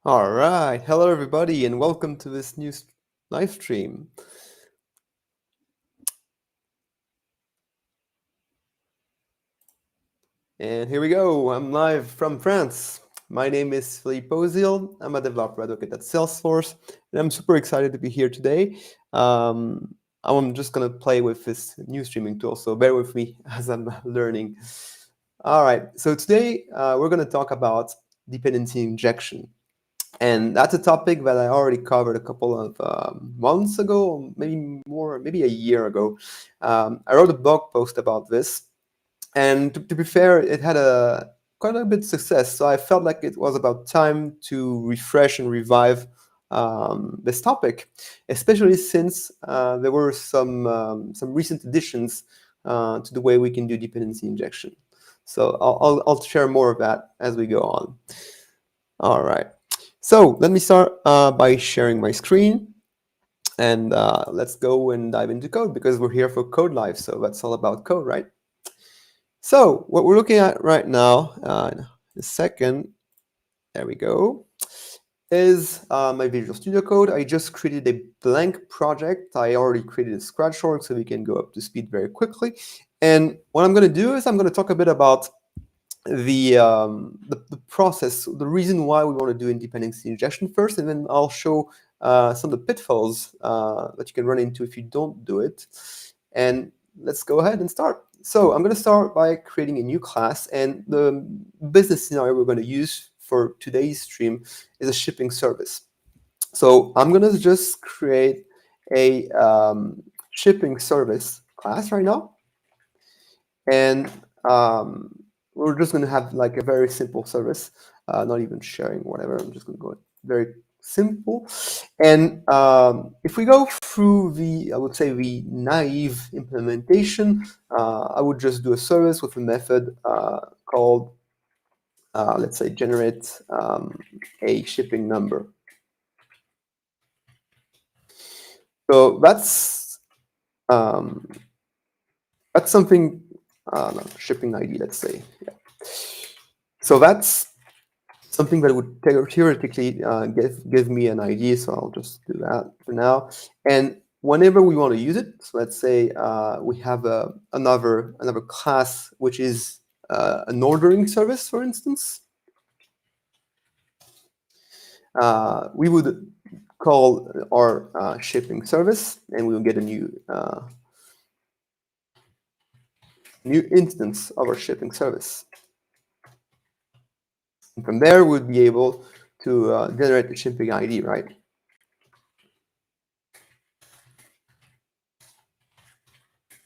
All right. Hello, everybody, and welcome to this new live stream. And here we go. I'm live from France. My name is Philippe Ozil. I'm a developer advocate at Salesforce, and I'm super excited to be here today. I'm just going to play with this new streaming tool, so bear with me as I'm learning. All right. So today we're going to talk about dependency injection. And that's a topic that I already covered a couple of months ago, maybe more, maybe a year ago. I wrote a blog post about this, and to be fair, it had quite a bit of success. So I felt like it was about time to refresh and revive this topic, especially since there were some recent additions to the way we can do dependency injection. So I'll share more of that as we go on. All right. So let me start by sharing my screen, and let's go and dive into code because we're here for codeLive, so that's all about code, right? So what we're looking at right now, in a second, there we go, is my Visual Studio Code. I just created a blank project. I already created a scratch org, so we can go up to speed very quickly. And what I'm going to do is I'm going to talk a bit about the process, the reason why we want to do dependency injection first, and then I'll show some of the pitfalls that you can run into if you don't do it. And let's go ahead and start. So I'm going to start by creating a new class, and the business scenario we're going to use for today's stream is a shipping service. So I'm going to just create a shipping service class right now, and we're just going to have like a very simple service, not even sharing whatever. I'm just going to go very simple. And if we go through I would say the naive implementation, I would just do a service with a method called, let's say, generate a shipping number. So that's something, shipping ID, let's say. Yeah. So that's something that would theoretically give me an ID, so I'll just do that for now. And whenever we want to use it, so let's say we have another class which is an ordering service, for instance. We would call our shipping service, and we will get a new instance of our shipping service. And from there, we'd be able to generate the shipping ID, right?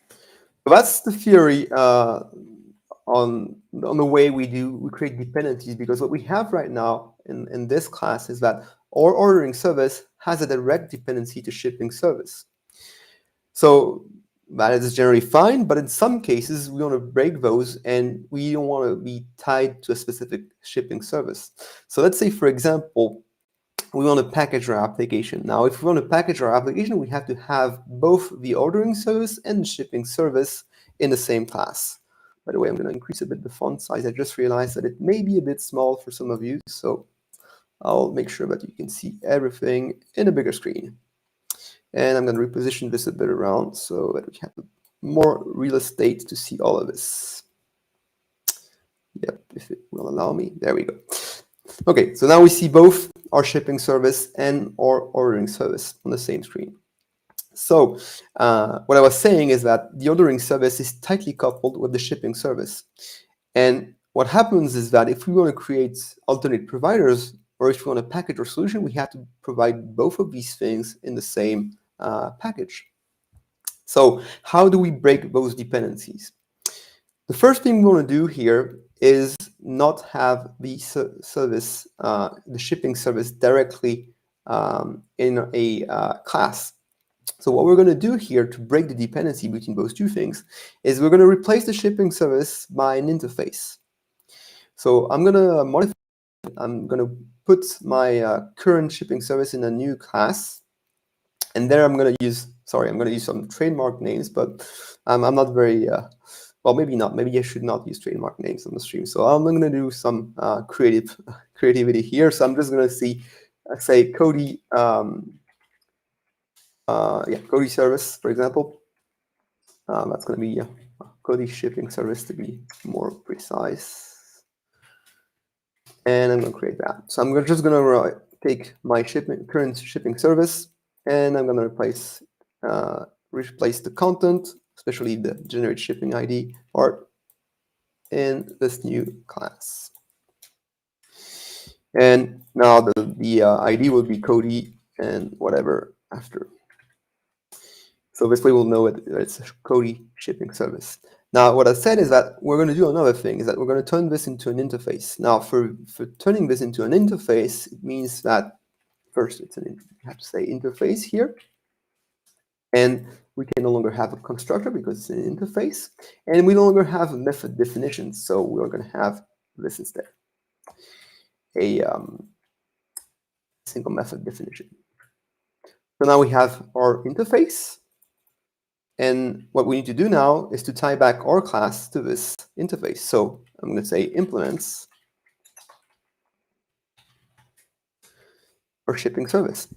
So that's the theory on the way we create dependencies, because what we have right now in this class is that our ordering service has a direct dependency to shipping service. So that is generally fine, but in some cases we want to break those and we don't want to be tied to a specific shipping service. So let's say, for example, we want to package our application. Now, if we want to package our application, we have to have both the ordering service and the shipping service in the same class. By the way, I'm going to increase a bit the font size. I just realized that it may be a bit small for some of you, so I'll make sure that you can see everything in a bigger screen. And I'm going to reposition this a bit around so that we have more real estate to see all of this. Yep, if it will allow me. There we go. Okay, so now we see both our shipping service and our ordering service on the same screen. So what I was saying is that the ordering service is tightly coupled with the shipping service. And what happens is that if we want to create alternate providers, or if we want to package our solution, we have to provide both of these things in the same package. So how do we break those dependencies? The first thing we want to do here is not have the service, the shipping service, directly in a class. So what we're going to do here to break the dependency between those two things is we're going to replace the shipping service by an interface. So I'm going to modify. I'm going to put my current shipping service in a new class, and there I'm going to use. Sorry, I'm going to use some trademark names, but I'm not very. Well, maybe not. Maybe I should not use trademark names on the stream. So I'm going to do some creative creativity here. So I'm just going to say Cody, Cody service, for example. That's going to be Cody shipping service to be more precise. And I'm going to create that. So I'm just going to take my current shipping service, and I'm going to replace the content, especially the generate shipping ID part, in this new class. And now the ID will be Cody and whatever after. So this way we'll know it's a Cody shipping service. Now, what I said is that we're going to do another thing, is that we're going to turn this into an interface. Now, for turning this into an interface, it means that first you have to say interface here. And we can no longer have a constructor because it's an interface. And we no longer have a method definition. So we're going to have this instead, a single method definition. So now we have our interface. And what we need to do now is to tie back our class to this interface. So I'm going to say implements or shipping service.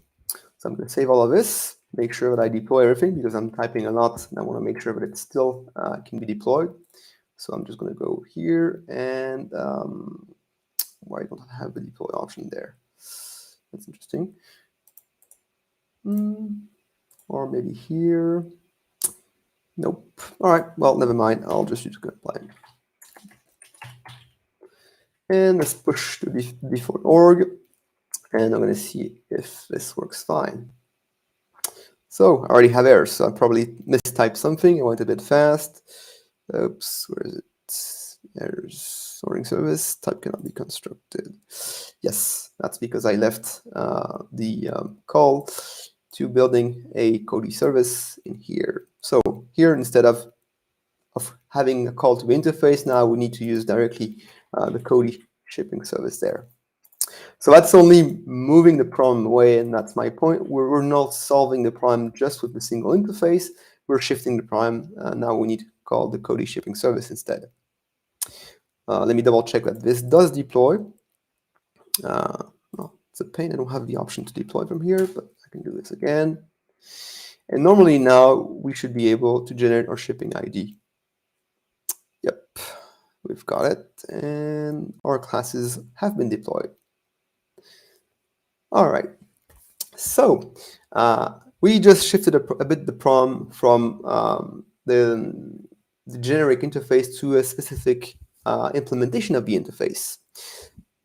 So I'm going to save all of this, make sure that I deploy everything because I'm typing a lot and I want to make sure that it still can be deployed. So I'm just going to go here and why don't I have the deploy option there? That's interesting. Or maybe here. Nope. All right. Well, never mind. I'll just use codeLive. And let's push to default org. And I'm going to see if this works fine. So I already have errors. So I probably mistyped something. I went a bit fast. Oops. Where is it? Errors. Sorting service. Type cannot be constructed. Yes, that's because I left the call to building a Cody service in here. So here, instead of having a call to the interface, now we need to use directly the Cody shipping service there. So that's only moving the problem away, and that's my point. We're not solving the problem just with the single interface. We're shifting the problem. Now we need to call the Cody shipping service instead. Let me double check that this does deploy. Well, it's a pain. I don't have the option to deploy from here, but I can do this again. And normally now we should be able to generate our shipping ID. Yep, we've got it. And our classes have been deployed. All right. So we just shifted a bit the problem from the generic interface to a specific implementation of the interface.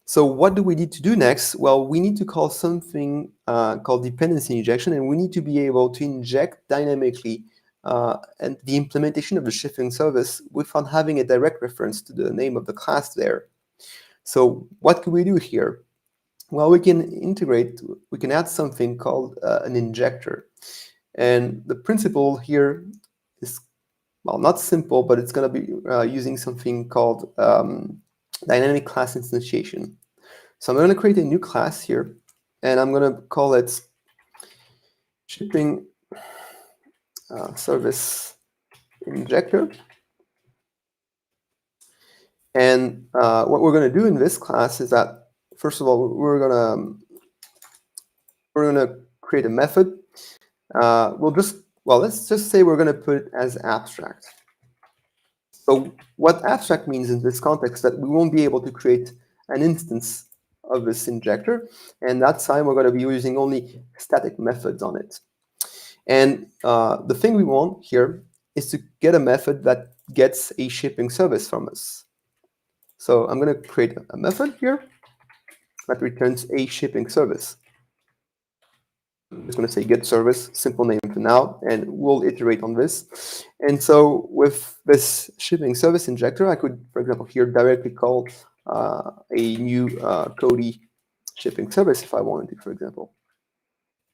So what do we need to do next? Well, we need to call something called dependency injection, and we need to be able to inject dynamically and the implementation of the shipping service without having a direct reference to the name of the class there. So what can we do here? Well, we can add something called an injector. And the principle here is, well, not simple, but it's going to be using something called dynamic class instantiation. So I'm going to create a new class here, and I'm going to call it shipping service injector. And what we're going to do in this class is that, first of all, we're going to create a method. Let's just say we're going to put it as abstract. So what abstract means in this context is that we won't be able to create an instance of this injector, and that time we're going to be using only static methods on it. And the thing we want here is to get a method that gets a shipping service from us. So I'm going to create a method here that returns a shipping service. I'm just going to say get service, simple name for now, and we'll iterate on this. And so with this shipping service injector, I could, for example, here directly call a new Cody shipping service if I wanted to, for example.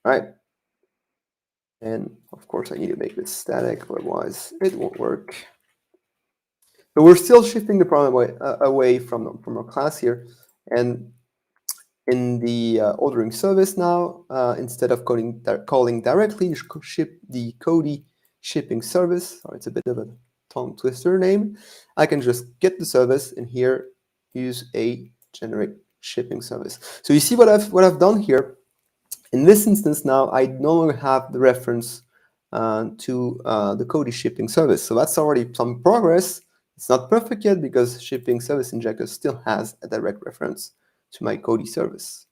All right. And of course, I need to make this static, otherwise it won't work. So we're still shifting the problem away from our class here. And in the ordering service now, instead of calling directly the Cody shipping service, or it's a bit of a tongue twister name, I can just get the service and here use a generate shipping service. So you see what I've done here. In this instance now, I no longer have the reference to the Kodi shipping service. So that's already some progress. It's not perfect yet because shipping service injector still has a direct reference to my Kodi service.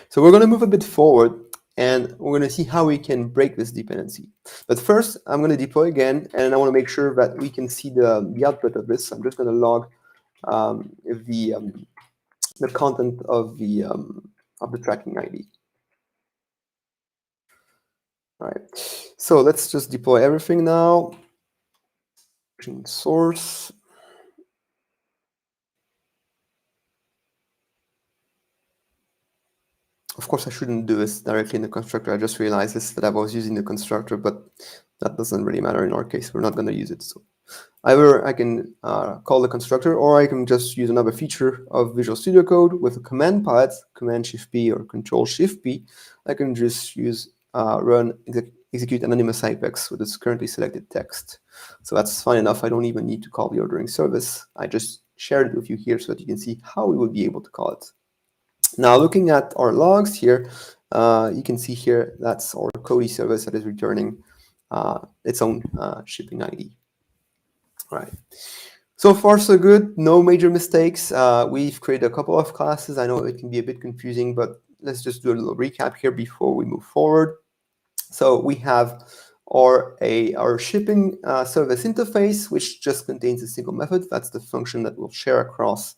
So we're going to move a bit forward and we're going to see how we can break this dependency. But first, I'm going to deploy again, and I want to make sure that we can see the output of this. I'm just going to log the content of the tracking ID. All right, so let's just deploy everything now. Source. Of course, I shouldn't do this directly in the constructor. I just realized this, that I was using the constructor, but that doesn't really matter in our case. We're not going to use it. So either I can call the constructor, or I can just use another feature of Visual Studio Code with a command palette, Command-Shift-P or Control-Shift-P. I can just use run execute anonymous apex with its currently selected text. So that's fine enough. I don't even need to call the ordering service. I just shared it with you here so that you can see how we would be able to call it. Now, looking at our logs here, you can see here that's our Kodi service that is returning its own shipping ID. All right. So far, so good. No major mistakes. We've created a couple of classes. I know it can be a bit confusing, but let's just do a little recap here before we move forward. So we have our shipping service interface, which just contains a single method. That's the function that we'll share across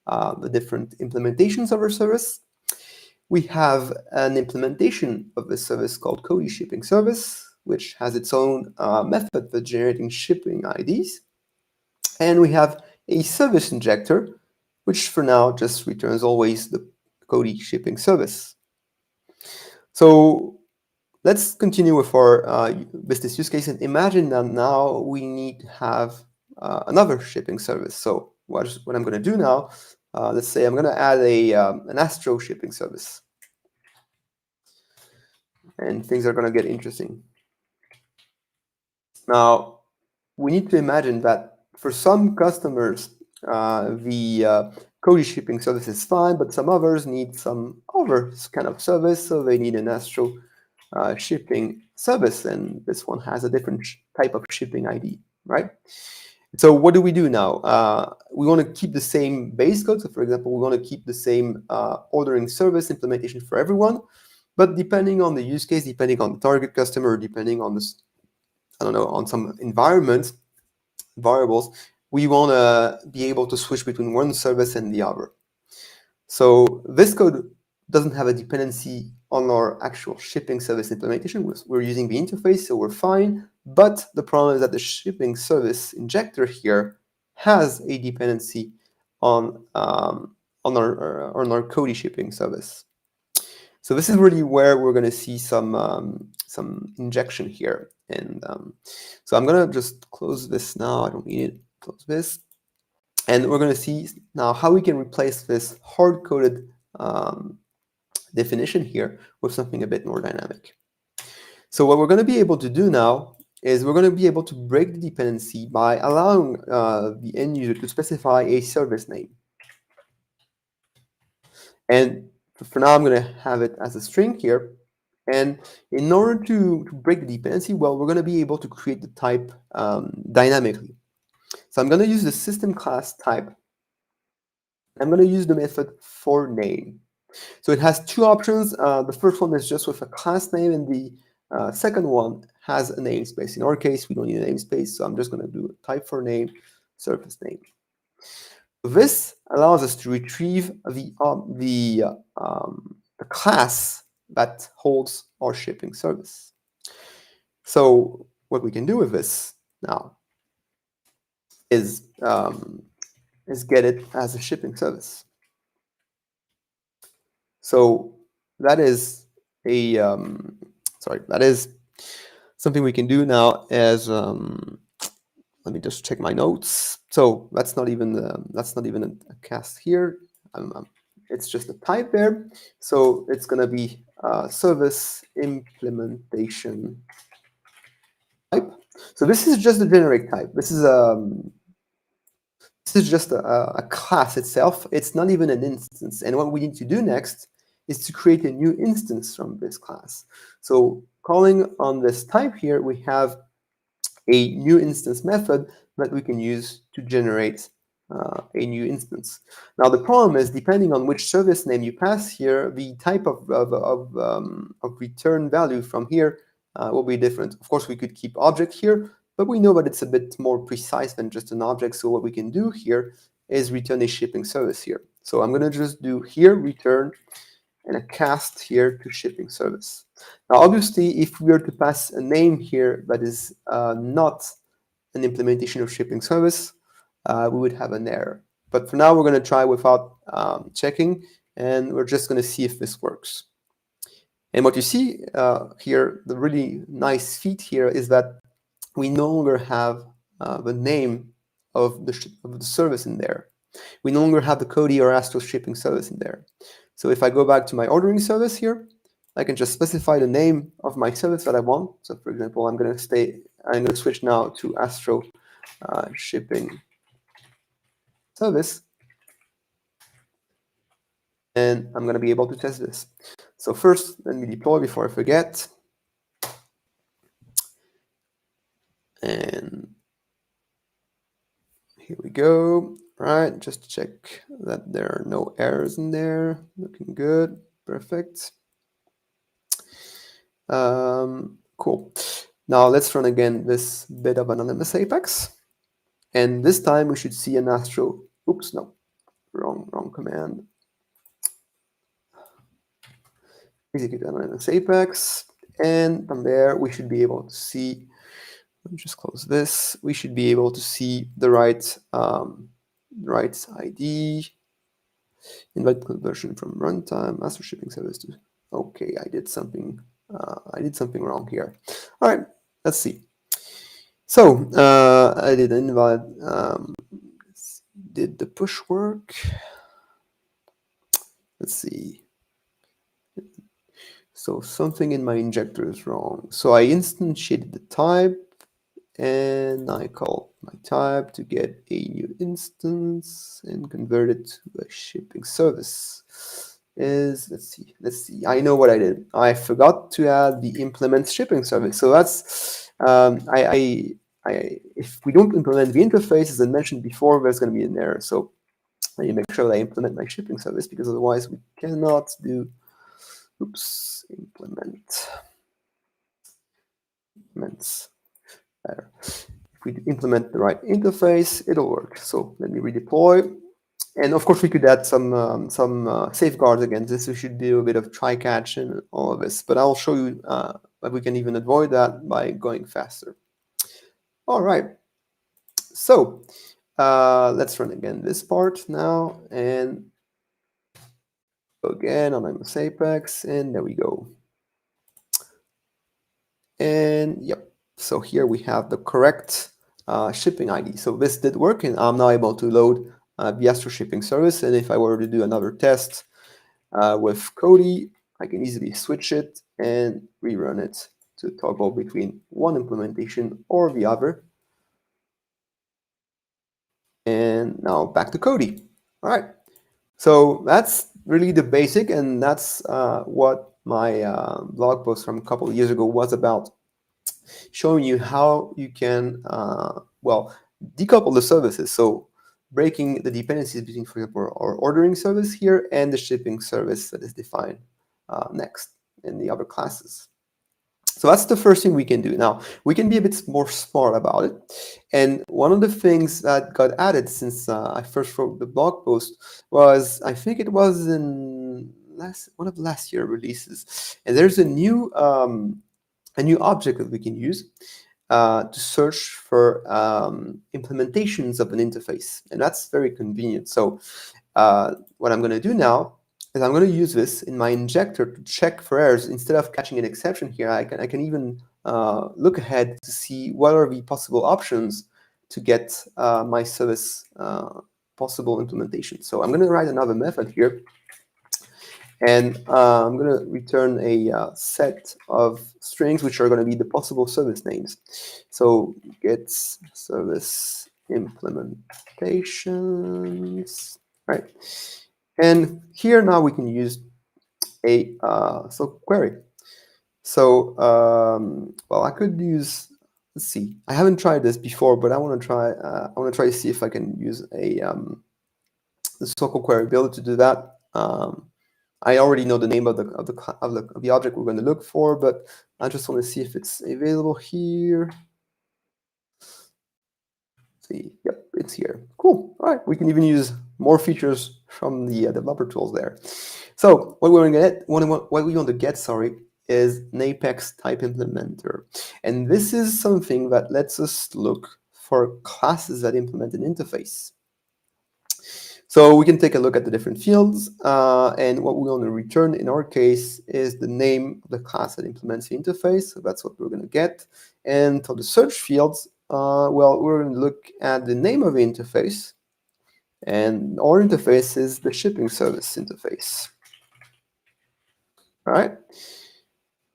the different implementations of our service. We have an implementation of a service called Kodi Shipping Service, which has its own method for generating shipping IDs. And we have a service injector, which for now just returns always the Kodi shipping service. So let's continue with our business use case, and imagine that now we need to have another shipping service. So what I'm going to do now, let's say I'm going to add an Astro shipping service. And things are going to get interesting. Now, we need to imagine that for some customers, the Kodi shipping service is fine, but some others need some other kind of service, so they need an Astro shipping service, and this one has a different type of shipping ID, right? So what do we do now? We want to keep the same base code. So for example, we want to keep the same ordering service implementation for everyone, but depending on the use case, depending on the target customer, depending on this, I don't know, on some environment variables, we want to be able to switch between one service and the other. So this code doesn't have a dependency on our actual shipping service implementation. We're using the interface, so we're fine. But the problem is that the shipping service injector here has a dependency on our Kodi shipping service. So this is really where we're going to see some injection here. And so I'm going to just close this now. I don't need it. Close this. And we're going to see now how we can replace this hard-coded definition here with something a bit more dynamic. So what we're going to be able to do now is we're going to be able to break the dependency by allowing the end user to specify a service name. And for now, I'm going to have it as a string here. And in order to break the dependency, well, we're going to be able to create the type dynamically. So I'm going to use the system class type. I'm going to use the method for name. So it has two options. The first one is just with a class name, and the second one has a namespace. In our case, we don't need a namespace, so I'm just going to do a type for name, service name. This allows us to retrieve the class that holds our shipping service. So what we can do with this now is get it as a shipping service. So that is that is something we can do now. As let me just check my notes. So that's not even a cast here. It's just a type there. So it's going to be service implementation type. So this is just a generic type. This is This is just a class itself. It's not even an instance. And what we need to do next is to create a new instance from this class. So calling on this type here, we have a new instance method that we can use to generate a new instance. Now the problem is, depending on which service name you pass here, the type of return value from here will be different. Of course, we could keep object here, but we know that it's a bit more precise than just an object. So what we can do here is return a shipping service here. So I'm going to just do here return and a cast here to shipping service. Now, obviously, if we were to pass a name here that is not an implementation of shipping service, we would have an error. But for now, we're going to try without checking, and we're just going to see if this works. And what you see here, the really nice feat here is that we no longer have the name of the service in there. We no longer have the Cody or Astro shipping service in there. So if I go back to my ordering service here, I can just specify the name of my service that I want. So for example, I'm going to switch now to Astro shipping service. And I'm going to be able to test this. So first, let me deploy before I forget. And here we go. Right, just to check that there are no errors in there. Looking good. Perfect. Cool. Now let's run again this bit of anonymous Apex. And this time we should see an Astro. Oops, no. Wrong command. Execute anonymous Apex. And from there, we should be able to see, let me just close this. We should be able to see the right ID, invite conversion from runtime, master shipping service to, okay, I did something wrong here. All right, let's see. So I did invite, did the push work? Let's see. So something in my injector is wrong. So I instantiated the type, and I call my type to get a new instance and convert it to a shipping service. Let's see. I know what I did. I forgot to add the implement shipping service. So that's if we don't implement the interface, as I mentioned before, there's going to be an error. So I need to make sure that I implement my shipping service, because otherwise we cannot do. Oops, implements. Better. If we implement the right interface, it'll work. So let me redeploy. And of course, we could add some safeguards against this. We should do a bit of try catch and all of this. But I'll show you that we can even avoid that by going faster. All right. So let's run again this part now, and again on my Apex, and there we go. And yep. So here we have the correct shipping ID. So this did work, and I'm now able to load the Astro shipping service. And if I were to do another test with Cody, I can easily switch it and rerun it to toggle between one implementation or the other. And now back to Cody. All right. So that's really the basic, and that's what my blog post from a couple of years ago was about, showing you how you can, decouple the services. So breaking the dependencies between, for example, our ordering service here and the shipping service that is defined next in the other classes. So that's the first thing we can do. Now, we can be a bit more smart about it. And one of the things that got added since I first wrote the blog post was, I think it was in one of the last year releases. And there's a new object that we can use to search for implementations of an interface. And that's very convenient. So what I'm going to do now is I'm going to use this in my injector to check for errors. Instead of catching an exception here, I can even look ahead to see what are the possible options to get my service possible implementation. So I'm going to write another method here. And I'm going to return a set of strings, which are going to be the possible service names. So get service implementations. Right, and here now we can use a SQL query. So, well, I could use. Let's see. I haven't tried this before, but I want to try. I want to try to see if I can use a the SQL query builder to do that. I already know the name of the object we're going to look for, but I just want to see if it's available here. See, yep, it's here. Cool. All right, we can even use more features from the developer tools there. So what we want to get, what we want to get, sorry, is an Apex type implementer, and this is something that lets us look for classes that implement an interface. So we can take a look at the different fields, and what we want to return in our case is the name of the class that implements the interface. So that's what we're going to get. And for the search fields, well, we're going to look at the name of the interface, and our interface is the shipping service interface. All right.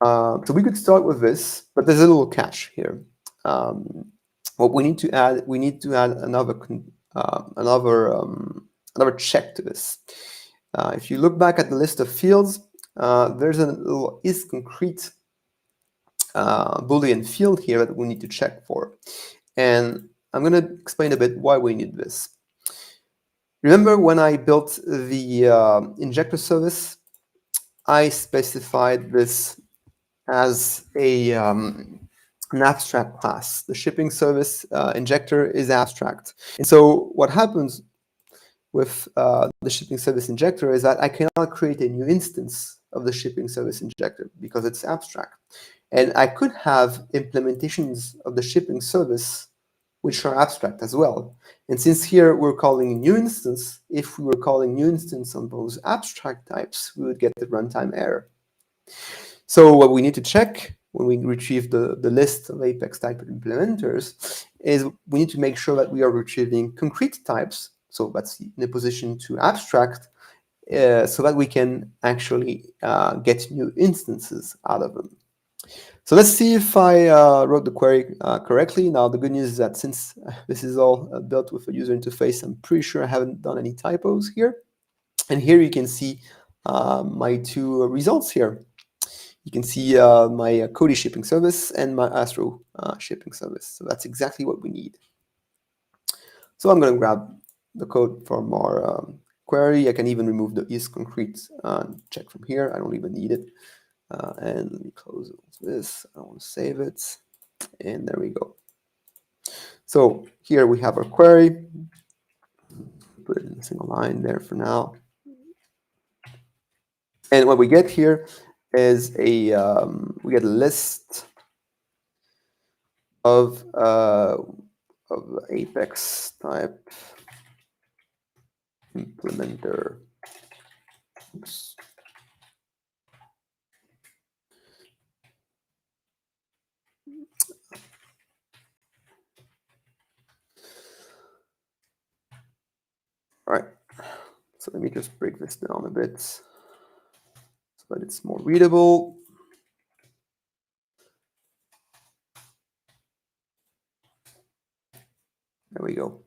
So we could start with this, but there's a little catch here. What we need to add, another check to this. If you look back at the list of fields, there's a little isConcrete Boolean field here that we need to check for. And I'm going to explain a bit why we need this. Remember when I built the injector service, I specified this as an abstract class. The shipping service injector is abstract. And so what happens with the shipping service injector is that I cannot create a new instance of the shipping service injector because it's abstract. And I could have implementations of the shipping service which are abstract as well. And since here we're calling a new instance, if we were calling new instance on those abstract types, we would get the runtime error. So what we need to check when we retrieve the list of Apex type implementers is we need to make sure that we are retrieving concrete types. So that's in a position to abstract, so that we can actually get new instances out of them. So let's see if I wrote the query correctly. Now, the good news is that since this is all built with a user interface, I'm pretty sure I haven't done any typos here. And here you can see my two results here. You can see my Cody shipping service and my Astro shipping service. So that's exactly what we need. So I'm going to grab the code from our query. I can even remove the isConcrete check from here. I don't even need it. And let me close this. I want to save it. And there we go. So here we have our query. Put it in a single line there for now. And what we get here is we get a list of Apex type implementer. Oops. All right, so let me just break this down a bit so that it's more readable. There we go.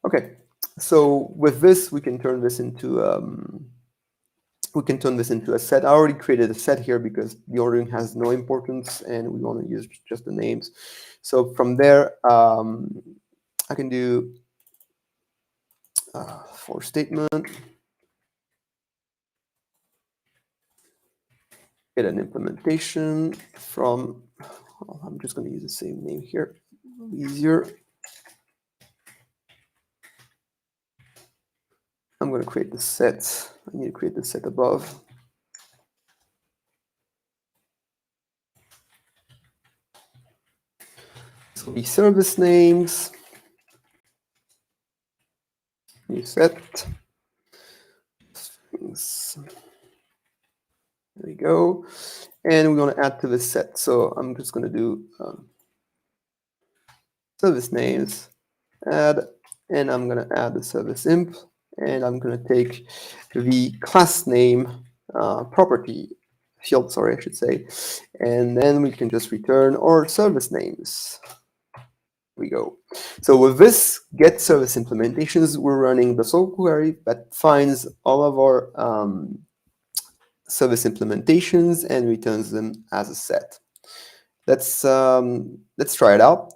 Okay, so with this, we can turn this into a set. I already created a set here because the ordering has no importance, and we want to use just the names. So from there, I can do for statement, get an implementation from. Well, I'm just going to use the same name here. Easier. I'm going to create the set. I need to create the set above. This will be service names. New set. There we go. And we're going to add to the set. So I'm just going to do service names, add, and I'm going to add the service imp, and I'm going to take the class name property field, sorry, I should say, and then we can just return our service names. we go. So with this get service implementations, we're running the SOAP query that finds all of our service implementations and returns them as a set. Let's try it out.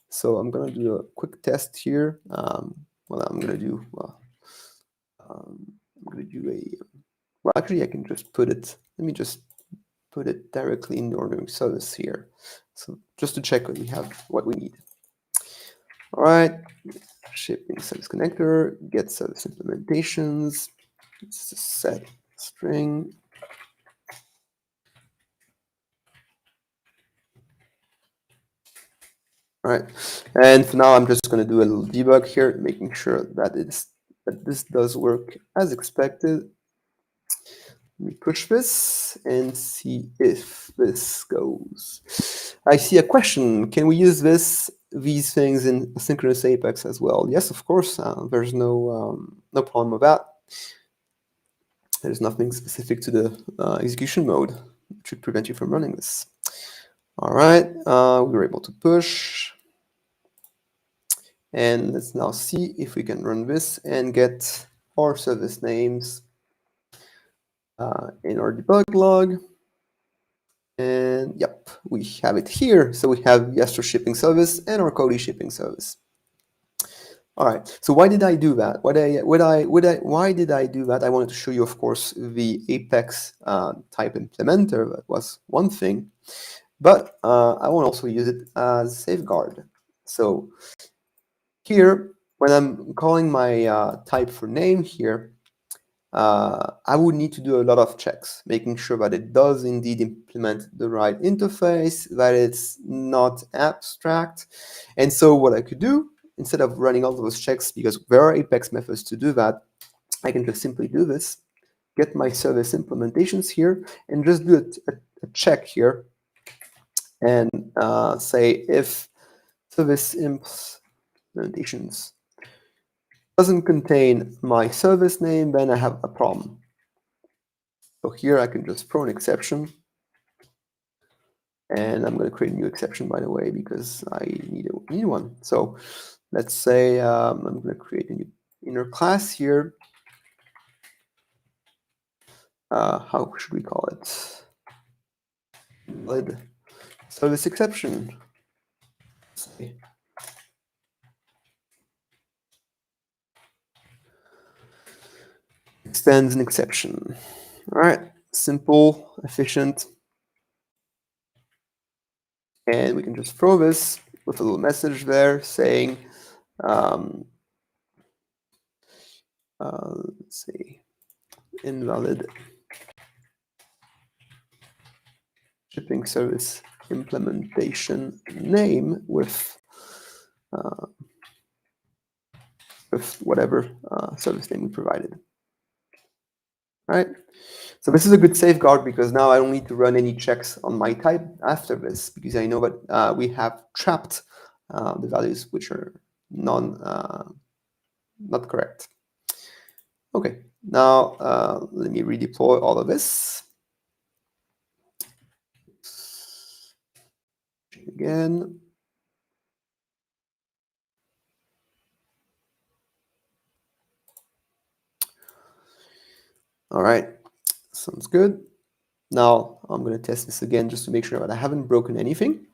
So I'm gonna do a quick test here. I'm gonna do well, actually I can just put it. Let me just put it directly in the ordering service here. So just to check that we have what we need. All right, shipping service connector, get service implementations. It's a set string. All right, and for now I'm just going to do a little debug here, making sure that this does work as expected. Let me push this and see if this goes. I see a question. Can we use these things in asynchronous Apex as well? Yes, of course. There's no problem with that. There's nothing specific to the execution mode that should prevent you from running this. All right, we were able to push. And let's now see if we can run this and get our service names in our debug log. And yep, we have it here. So we have Yester shipping service and our Cody shipping service. All right. So why did I do that? Why did I do that? I wanted to show you, of course, the Apex type implementer. That was one thing, but I want to also use it as safeguard. So here, when I'm calling my type for name here, I would need to do a lot of checks, making sure that it does indeed implement the right interface, that it's not abstract. And so what I could do, instead of running all those checks, because there are Apex methods to do that, I can just simply do this, get my service implementations here, and just do a check here, and say if service implementations doesn't contain my service name, then I have a problem. So here I can just throw an exception. And I'm going to create a new exception, by the way, because I need one. So let's say I'm going to create a new inner class here. How should we call it? Valid service exception. Extends an exception. All right, simple, efficient. And we can just throw this with a little message there saying, let's see, invalid shipping service implementation name with whatever service name we provided. All right. So this is a good safeguard because now I don't need to run any checks on my type after this, because I know that we have trapped the values which are not correct. Okay, now let me redeploy all of this. Again. All right, sounds good. Now I'm going to test this again just to make sure that I haven't broken anything.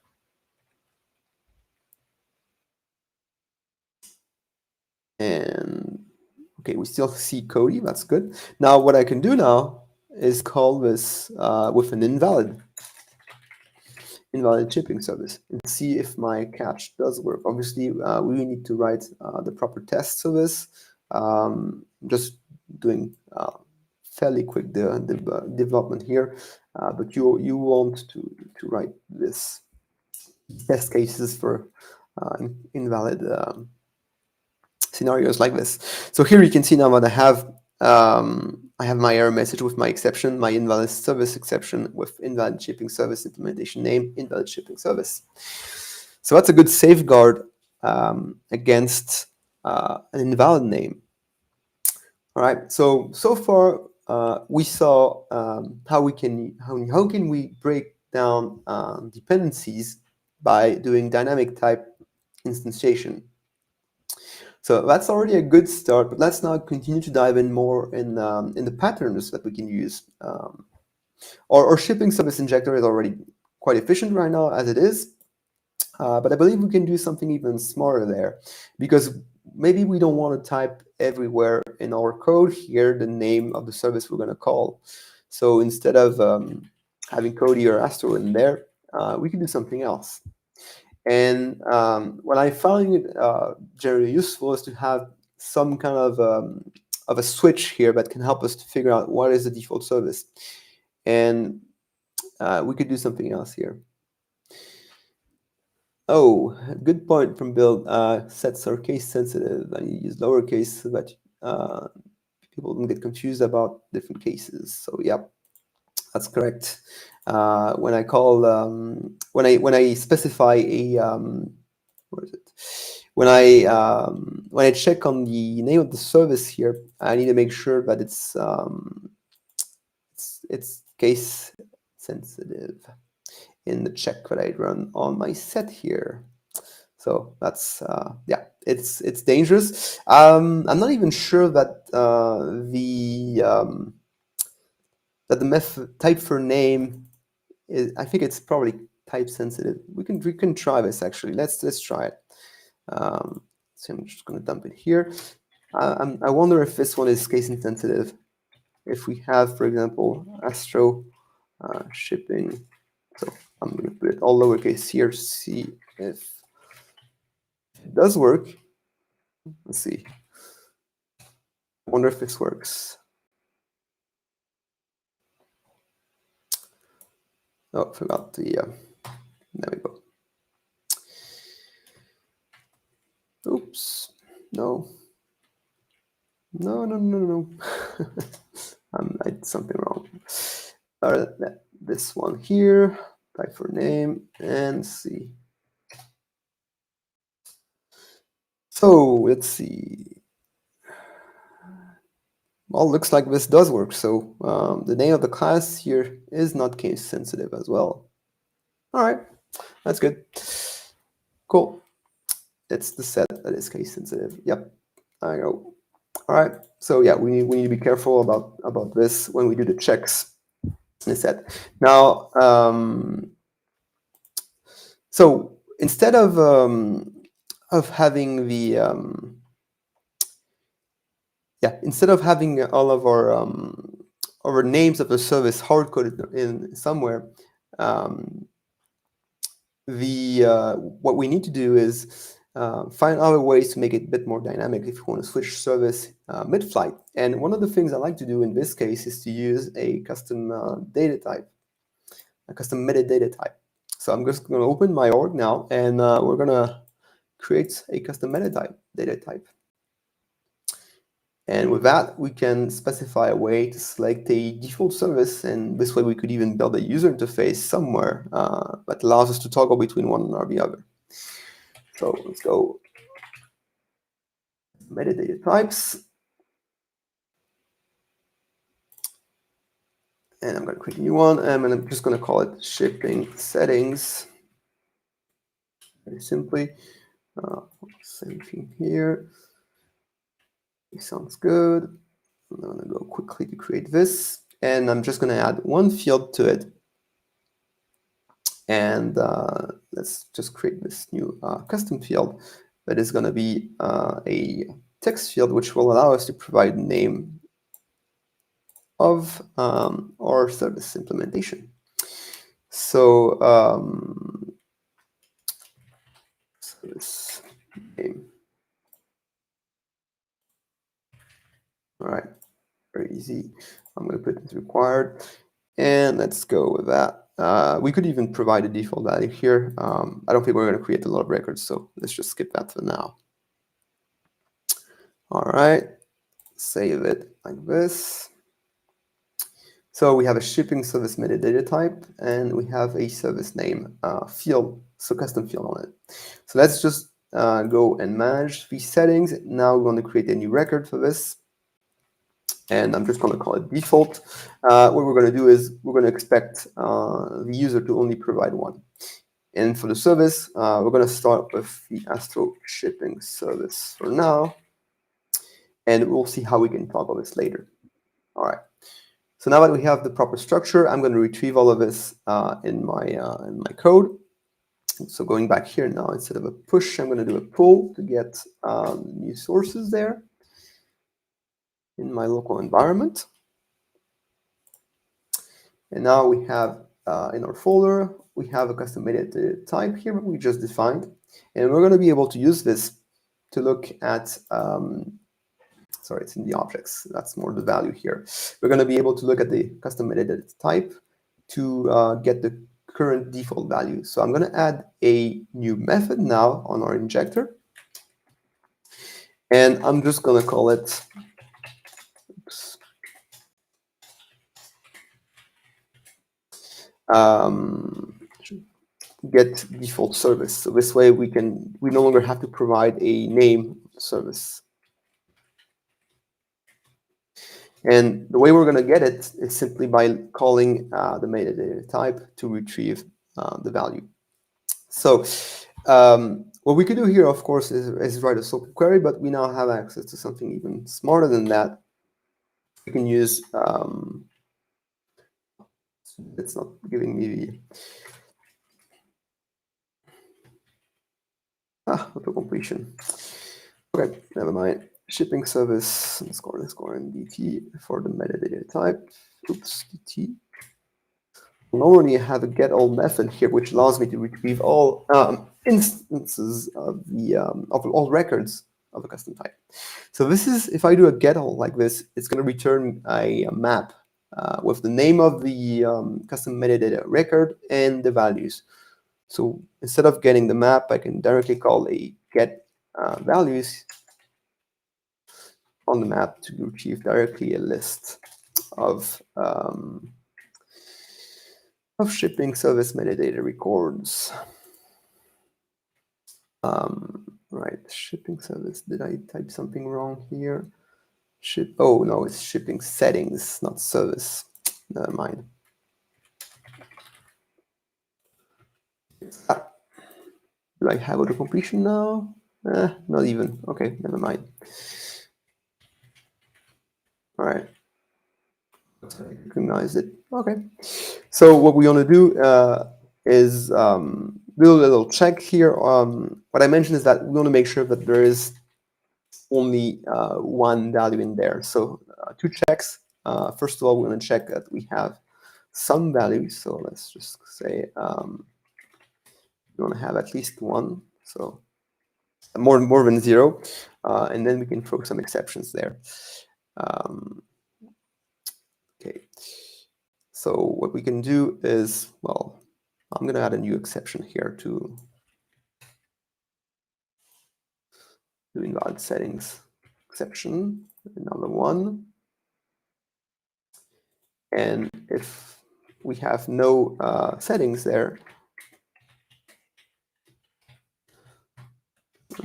And okay, we still see Cody, that's good. Now what I can do now is call this with an invalid shipping service and see if my catch does work. Obviously, we need to write the proper tests of this. Just doing fairly quick development here, but you want to write this test cases for invalid scenarios like this. So here you can see now that I have my error message with my exception, my invalid service exception with invalid shipping service implementation name, invalid shipping service. So that's a good safeguard against an invalid name. All right. So far we saw how can we break down dependencies by doing dynamic type instantiation. So that's already a good start, but let's now continue to dive in more in the patterns that we can use. Our shipping service injector is already quite efficient right now as it is, but I believe we can do something even smarter there, because maybe we don't want to type everywhere in our code here the name of the service we're going to call. So instead of having Cody or Astro in there, we can do something else. And what I find it generally useful is to have some kind of a switch here that can help us to figure out what is the default service. And we could do something else here. Oh, good point from Bill. Sets are case sensitive, and you use lowercase so that people don't get confused about different cases. So yeah, that's correct. When I call when I specify a where is it? When I check on the name of the service here, I need to make sure that it's case sensitive in the check that I run on my set here. So that's yeah, it's dangerous. I'm not even sure that the method type for name is. I think it's probably type sensitive. We can try this actually. Let's try it. So I'm just going to dump it here. I wonder if this one is case insensitive. If we have, for example, Astro shipping. So I'm going to put it all lowercase here, see if it does work. Let's see. I wonder if this works. Oh, forgot the, there we go. Oops, no. No. I did something wrong. This one here, type for name, and see. So let's see. Well, looks like this does work. So the name of the class here is not case sensitive as well. All right, that's good. Cool. It's the set that is case sensitive. Yep, I know. All right. So yeah, we need to be careful about this when we do the checks in the set. Now, so instead of having the instead of having all of our names of the service hard coded in somewhere, what we need to do is find other ways to make it a bit more dynamic if you want to switch service mid-flight. And one of the things I like to do in this case is to use a custom data type, a custom metadata type. So I'm just going to open my org now, and we're going to create a custom metadata data type. And with that, we can specify a way to select a default service, and this way we could even build a user interface somewhere that allows us to toggle between one or the other. So let's go metadata types. And I'm going to create a new one, and I'm just going to call it shipping settings. Very simply. Same thing here. It sounds good. I'm going to go quickly to create this, and I'm just going to add one field to it. And let's just create this new custom field that is going to be a text field, which will allow us to provide name of our service implementation. So service name. All right, very easy. I'm going to put it required, and let's go with that. We could even provide a default value here. I don't think we're going to create a lot of records, so let's just skip that for now. All right, save it like this. So we have a shipping service metadata type, and we have a service name field, so custom field on it. So let's just go and manage these settings. Now we're going to create a new record for this. And I'm just going to call it default. What we're going to do is we're going to expect the user to only provide one. And for the service, we're going to start with the Astro shipping service for now. And we'll see how we can toggle this later. All right. So now that we have the proper structure, I'm going to retrieve all of this in my code. So going back here now, instead of a push, I'm going to do a pull to get new sources there in my local environment. And now we have in our folder, we have a custom metadata type here that we just defined. And we're going to be able to use this to look at, sorry, it's in the objects. That's more the value here. We're going to be able to look at the custom metadata type to get the current default value. So I'm going to add a new method now on our injector. And I'm just going to call it, oops, get default service. So this way we no longer have to provide a name service. And the way we're going to get it is simply by calling the metadata type to retrieve the value. So what we could do here, of course, is write a SOAP query, but we now have access to something even smarter than that. We can use, it's not giving me the, auto completion. Okay, never mind. Shipping service, let's go in DT for the metadata type. Oops, DT. Normally I have a get all method here, which allows me to retrieve all instances of all records of a custom type. So this is, if I do a get all like this, it's going to return a map with the name of the custom metadata record and the values. So instead of getting the map, I can directly call a get values on the map to retrieve directly a list of shipping service metadata records. Right, shipping service. Did I type something wrong here? Oh no, it's shipping settings, not service. Never mind. Do I have auto completion now? Not even. Okay, never mind. All right. I recognize it. Okay. So what we want to do is do a little check here. What I mentioned is that we want to make sure that there is only one value in there. So 2 checks. First of all, we want to check that we have some values. So let's just say we want to have at least 1. So more than 0. And then we can throw some exceptions there. Okay. So what we can do is, well, I'm going to add a new exception here to invalid settings exception, another one. And if we have no settings there,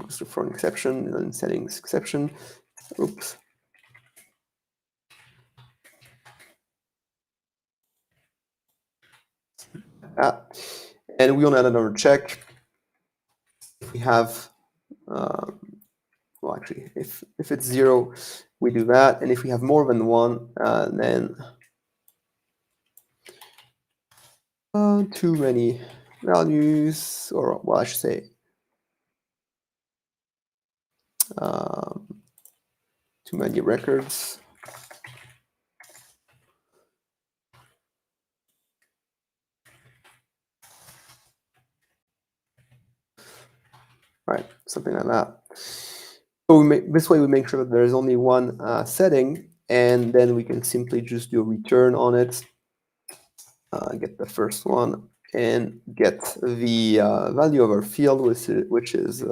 just look for an exception and then settings exception. Oops. And we want to add another check. If we have, well, actually, if it's 0, we do that. And if we have more than 1, then too many values, or well, I should say, too many records. Right, something like that. So this way we make sure that there is only one setting, and then we can simply just do a return on it, get the first one, and get the value of our field, which is,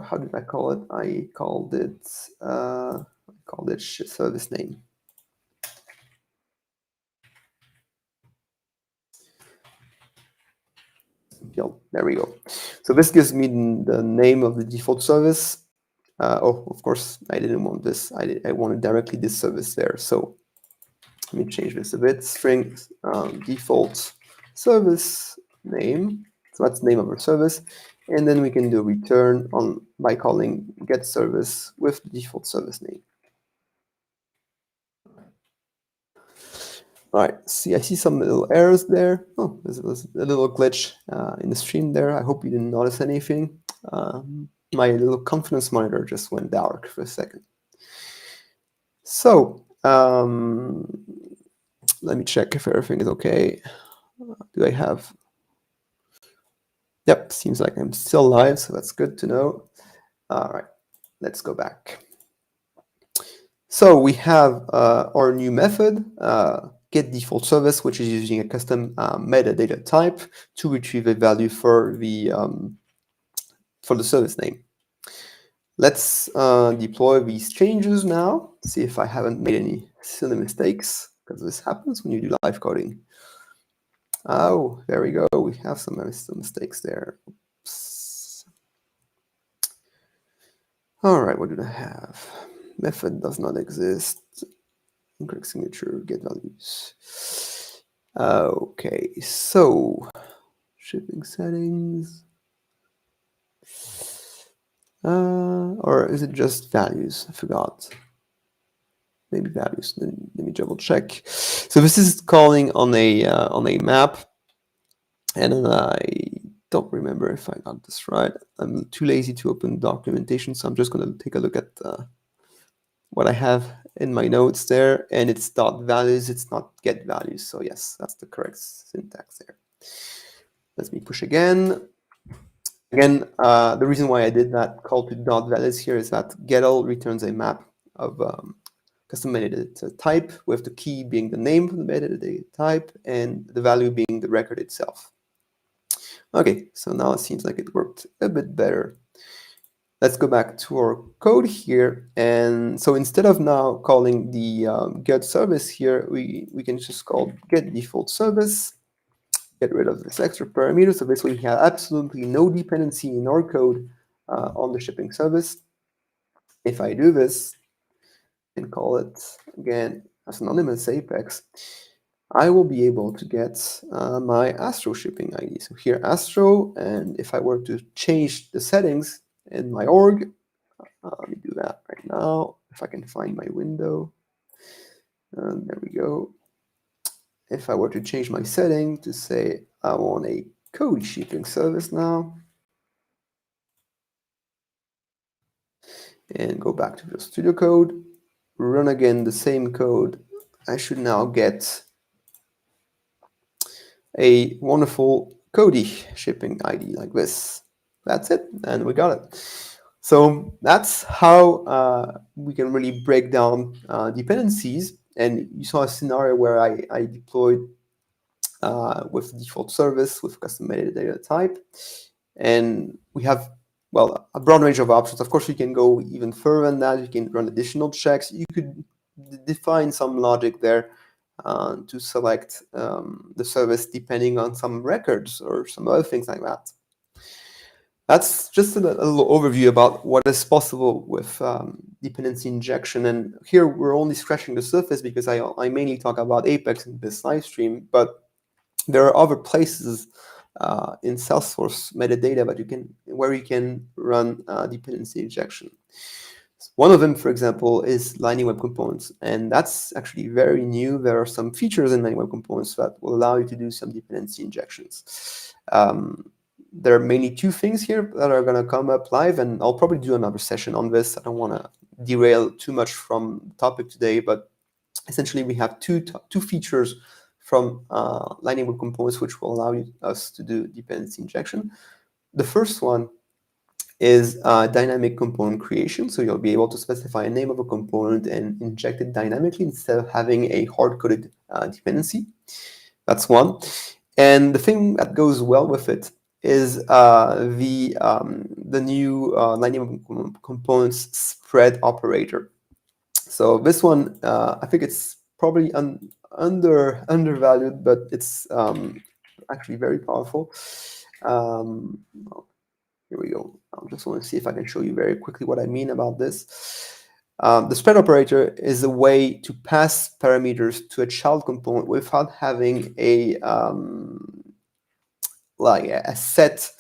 how did I call it? I called it service name. Field. There we go. So this gives me the name of the default service. Oh, of course, I didn't want this. I wanted directly this service there. So let me change this a bit. String default service name. So that's the name of our service. And then we can do return on by calling get service with the default service name. All right, I see some little errors there. Oh, there's a little glitch in the stream there. I hope you didn't notice anything. My little confidence monitor just went dark for a second. So let me check if everything is okay. Do I have? Yep, seems like I'm still live, so that's good to know. All right, let's go back. So we have our new method, get default service, which is using a custom metadata type to retrieve a value for the service name. Let's deploy these changes now. See if I haven't made any silly mistakes, because this happens when you do live coding. Oh, there we go. We have some mistakes there. Oops. All right, what do I have? Method does not exist. Incorrect signature, get values. Okay, so shipping settings. Or is it just values? I forgot. Maybe values. Let me double check. So this is calling on a map, and I don't remember if I got this right. I'm too lazy to open documentation, so I'm just going to take a look at what I have in my notes there, and it's dot values. It's not get values. So yes, that's the correct syntax there. Let me push again. Again, the reason why I did that call to dot values here is that getall returns a map of custom metadata type, with the key being the name of the metadata type and the value being the record itself. Okay, so now it seems like it worked a bit better. Let's go back to our code here. And so instead of now calling the get service here, we can just call get default service, get rid of this extra parameter. So basically we have absolutely no dependency in our code on the shipping service. If I do this and call it again as anonymous Apex, I will be able to get my Astro shipping ID. So here Astro, and if I were to change the settings in my org, let me do that right now, if I can find my window. And there we go. If I were to change my setting to say I want a code shipping service now, and go back to the studio code, run again the same code, I should now get a wonderful Cody shipping ID like this. That's it, and we got it. So that's how we can really break down dependencies. And you saw a scenario where I deployed with default service with custom metadata type, and we have, well, a broad range of options. Of course, you can go even further than that. You can run additional checks. You could define some logic there to select the service depending on some records or some other things like that. That's just a little overview about what is possible with dependency injection. And here we're only scratching the surface because I mainly talk about Apex in this live stream, but there are other places in Salesforce metadata where you can run dependency injection. One of them, for example, is Lightning Web Components, and that's actually very new. There are some features in Lightning Web Components that will allow you to do some dependency injections. There are mainly two things here that are going to come up live, and I'll probably do another session on this. I don't want to derail too much from the topic today, but essentially we have two features from Lightning Web Components which will allow us to do dependency injection. The first one is dynamic component creation. So you'll be able to specify a name of a component and inject it dynamically instead of having a hard-coded dependency. That's one. And the thing that goes well with it is the new Lightning Web Components spread operator. So this one, I think it's probably undervalued, but it's actually very powerful. Here we go. I just want to see if I can show you very quickly what I mean about this. The spread operator is a way to pass parameters to a child component without having a like a set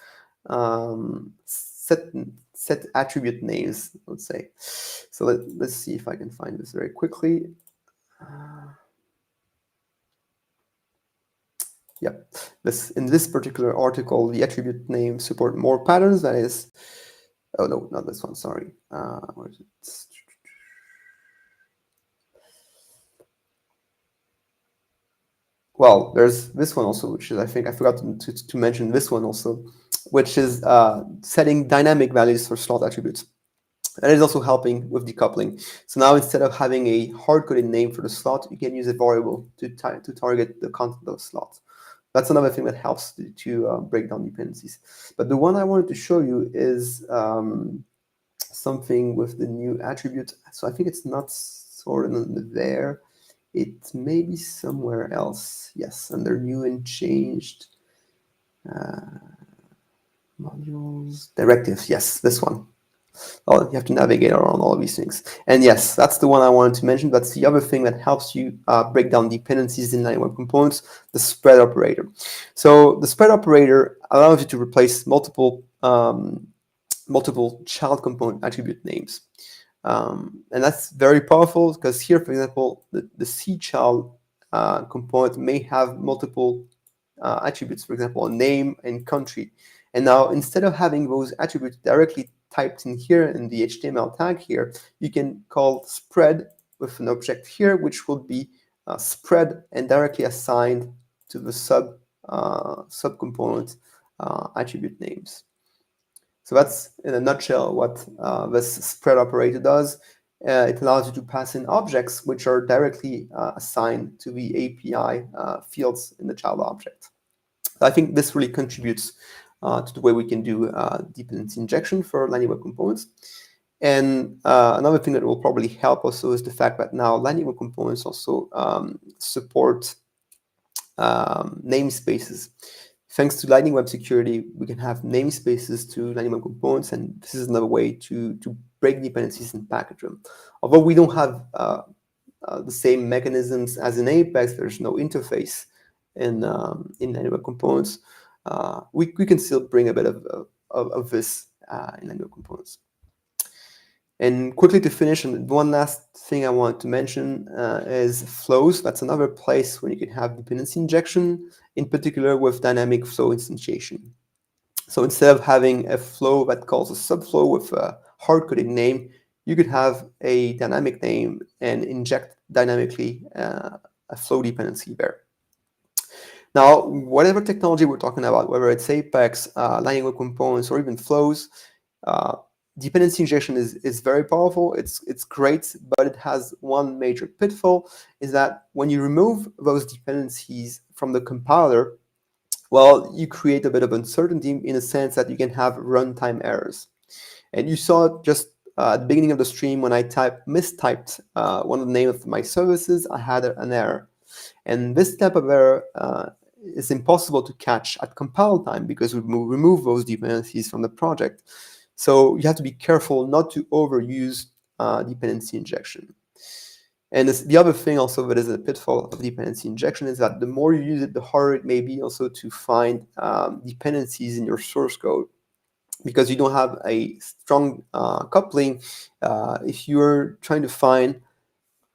attribute names, let's say. So let's see if I can find this very quickly. Yep. In this particular article, the attribute name support more patterns. That is, oh no, not this one. Sorry. Where is it? Well, there's this one also, which is, I think I forgot to mention this one also, which is setting dynamic values for slot attributes. That is also helping with decoupling. So now instead of having a hard-coded name for the slot, you can use a variable to target the content of the slot. That's another thing that helps to break down dependencies. But the one I wanted to show you is something with the new attribute. So I think it's not sorted under there. It may be somewhere else. Yes, under new and changed modules, directives. Yes, this one. Oh, you have to navigate around all of these things. And yes, that's the one I wanted to mention. That's the other thing that helps you break down dependencies in Line Web Components, the spread operator. So the spread operator allows you to replace multiple child component attribute names. And that's very powerful because here, for example, the C child component may have multiple attributes, for example, a name and country. And now instead of having those attributes directly typed in here in the HTML tag here, you can call spread with an object here, which will be spread and directly assigned to the subcomponent attribute names. So that's in a nutshell what this spread operator does. It allows you to pass in objects which are directly assigned to the API fields in the child object. I think this really contributes to the way we can do dependency injection for Lightning Web Components. And another thing that will probably help also is the fact that now Lightning Web Components also support namespaces. Thanks to Lightning Web Security, we can have namespaces to Lightning Web Components, and this is another way to break dependencies and package them. Although we don't have the same mechanisms as in Apex, there's no interface in Lightning Web Components. We can still bring a bit of this in Lightning Web Components. And quickly to finish, and one last thing I want to mention is flows. That's another place where you can have dependency injection, in particular with dynamic flow instantiation. So instead of having a flow that calls a subflow with a hard-coded name, you could have a dynamic name and inject dynamically a flow dependency there. Now, whatever technology we're talking about, whether it's Apex, Lightning Web Components, or even flows, dependency injection is very powerful. It's great, but it has one major pitfall, is that when you remove those dependencies from the compiler, well, you create a bit of uncertainty in a sense that you can have runtime errors. And you saw it just at the beginning of the stream when I mistyped one of the names of my services, I had an error. And this type of error is impossible to catch at compile time because we remove those dependencies from the project. So you have to be careful not to overuse dependency injection. And the other thing also that is a pitfall of dependency injection is that the more you use it, the harder it may be also to find dependencies in your source code, because you don't have a strong coupling. If you're trying to find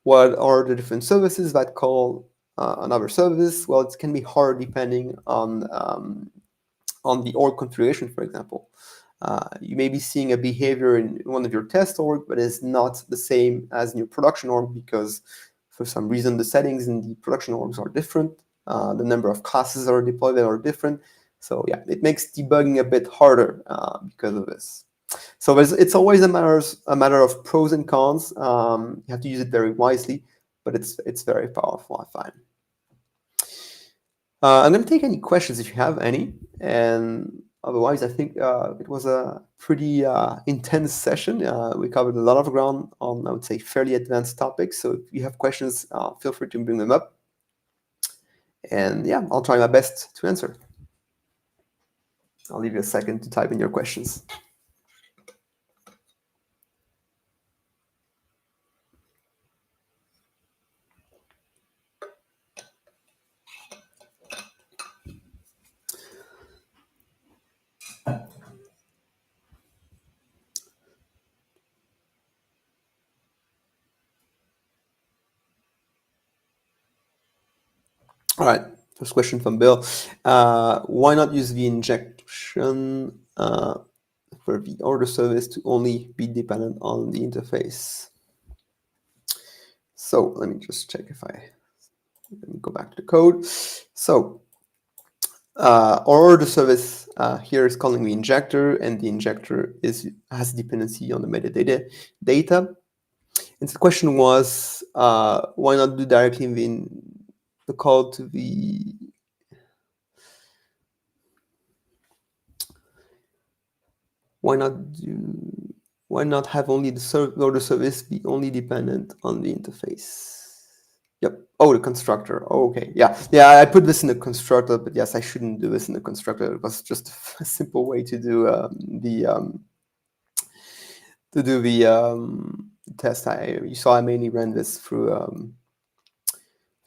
what are the different services that call another service, well, it can be hard depending on the org configuration, for example. You may be seeing a behavior in one of your test org, but it's not the same as in your production org because for some reason the settings in the production orgs are different. The number of classes that are deployed are different. So yeah, it makes debugging a bit harder because of this. So it's always a matter of pros and cons. You have to use it very wisely, but it's very powerful, I find. I'm going to take any questions if you have any, and otherwise, I think it was a pretty intense session. We covered a lot of ground on, I would say, fairly advanced topics. So if you have questions, feel free to bring them up. And yeah, I'll try my best to answer. I'll leave you a second to type in your questions. All right, first question from Bill. Why not use the injection for the order service to only be dependent on the interface? So let me just check let me go back to the code. So our order service here is calling the injector, and the injector has dependency on the metadata data. And the question was, why not do directly the call to the why not have only the order service be only dependent on the interface? Yep. Oh, the constructor. Oh, okay. Yeah. I put this in the constructor, but yes, I shouldn't do this in the constructor. It was just a simple way to do the test. You saw I mainly ran this through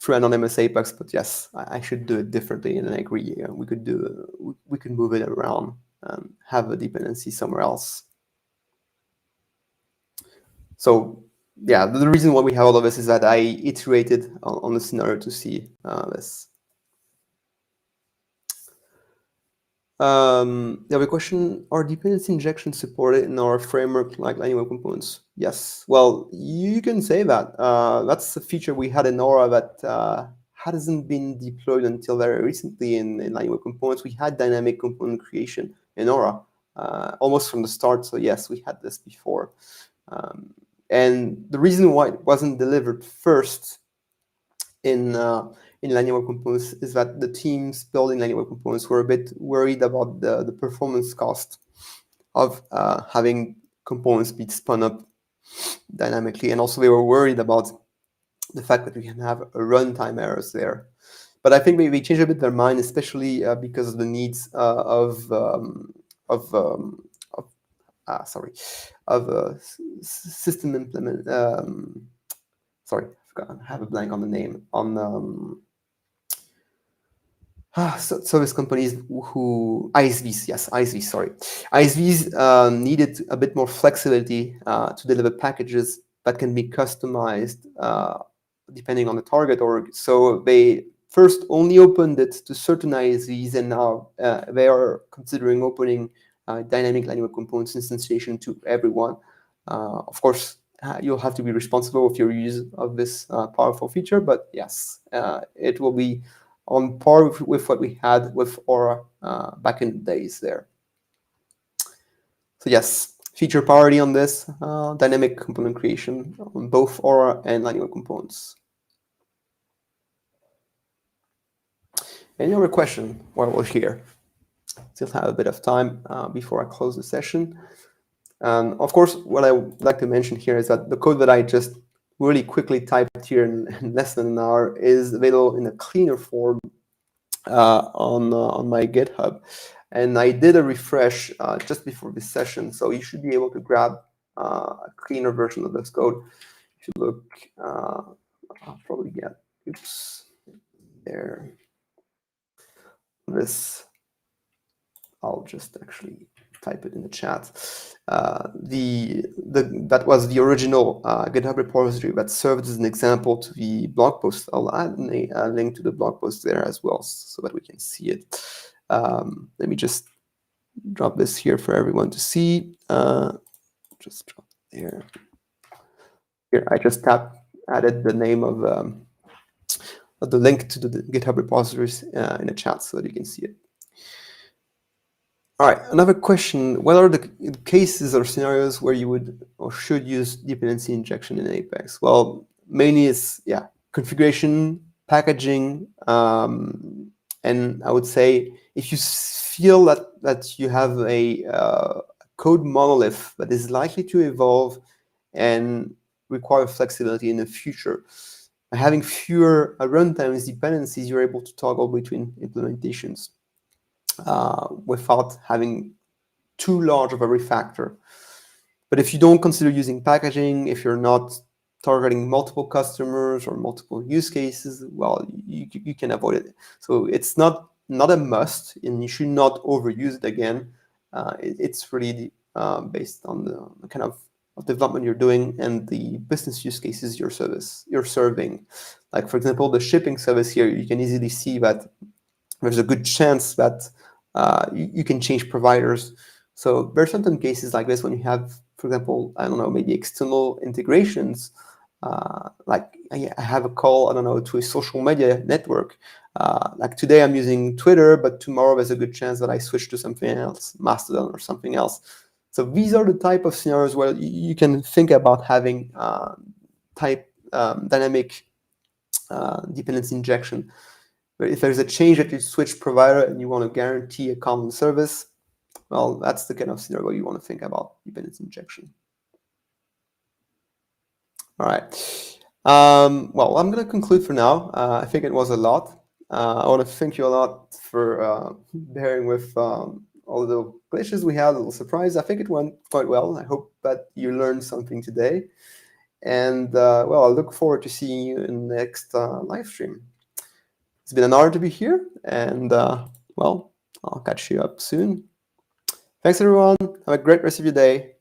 anonymous Apex, but yes, I should do it differently, and I agree. We could move it around and have a dependency somewhere else. So yeah, the reason why we have all of this is that I iterated on the scenario to see this. The other question, are dependency injections supported in our framework like Lightning Components? Yes. Well, you can say that. That's a feature we had in Aura that hasn't been deployed until very recently in Lightning Components. We had dynamic component creation in Aura almost from the start. So yes, we had this before. And the reason why it wasn't delivered first in Lightning Web Components is that the teams building Lightning Web Components were a bit worried about the performance cost of having components be spun up dynamically, and also they were worried about the fact that we can have runtime errors there. But I think they changed a bit their mind, especially because of the needs system implement. Sorry, I have a blank on the name on service companies who ISVs. Yes, ISVs. Sorry, ISVs needed a bit more flexibility to deliver packages that can be customized depending on the target org. So they first only opened it to certain ISVs, and now they are considering opening dynamic Lightning Web Components instantiation to everyone. Of course, you'll have to be responsible with your use of this powerful feature, but yes, it will be on par with what we had with Aura back in the days there. So yes, feature priority on this, dynamic component creation on both Aura and Lightning Web Components. Any other question while we're here? Still have a bit of time before I close the session. And of course, what I would like to mention here is that the code that I just really quickly typed here in less than an hour is available in a cleaner form on my GitHub. And I did a refresh just before this session, so you should be able to grab a cleaner version of this code. If you look, I'll probably get, oops, there. This, I'll just actually type it in the chat. That was the original GitHub repository that served as an example to the blog post. I'll add a link to the blog post there as well, so that we can see it. Let me just drop this here for everyone to see. Just drop there. Here, I just added the name of the link to the GitHub repositories in the chat so that you can see it. All right, another question. What are the cases or scenarios where you would or should use dependency injection in Apex? Well, mainly it's, configuration, packaging, and I would say if you feel that you have a code monolith that is likely to evolve and require flexibility in the future, by having fewer runtimes dependencies, you're able to toggle between implementations without having too large of a refactor. But if you don't consider using packaging, if you're not targeting multiple customers or multiple use cases, well, you can avoid it. So it's not a must, and you should not overuse it again. It's really based on the kind of of development you're doing and the business use cases you're serving. Like, for example, the shipping service here, you can easily see that there's a good chance that you can change providers. So there are certain cases like this when you have, for example, I don't know, maybe external integrations. Like I have a call, I don't know, to a social media network. Like today I'm using Twitter, but tomorrow there's a good chance that I switch to something else, Mastodon or something else. So these are the type of scenarios where you can think about having dynamic dependency injection. But if there's a change that you switch provider and you want to guarantee a common service, well, that's the kind of scenario you want to think about dependency injection. All right. Well, I'm going to conclude for now. I think it was a lot. I want to thank you a lot for bearing with all the glitches we had, a little surprise. I think it went quite well. I hope that you learned something today. And well, I look forward to seeing you in the next live stream. It's been an honor to be here. And well, I'll catch you up soon. Thanks, everyone. Have a great rest of your day.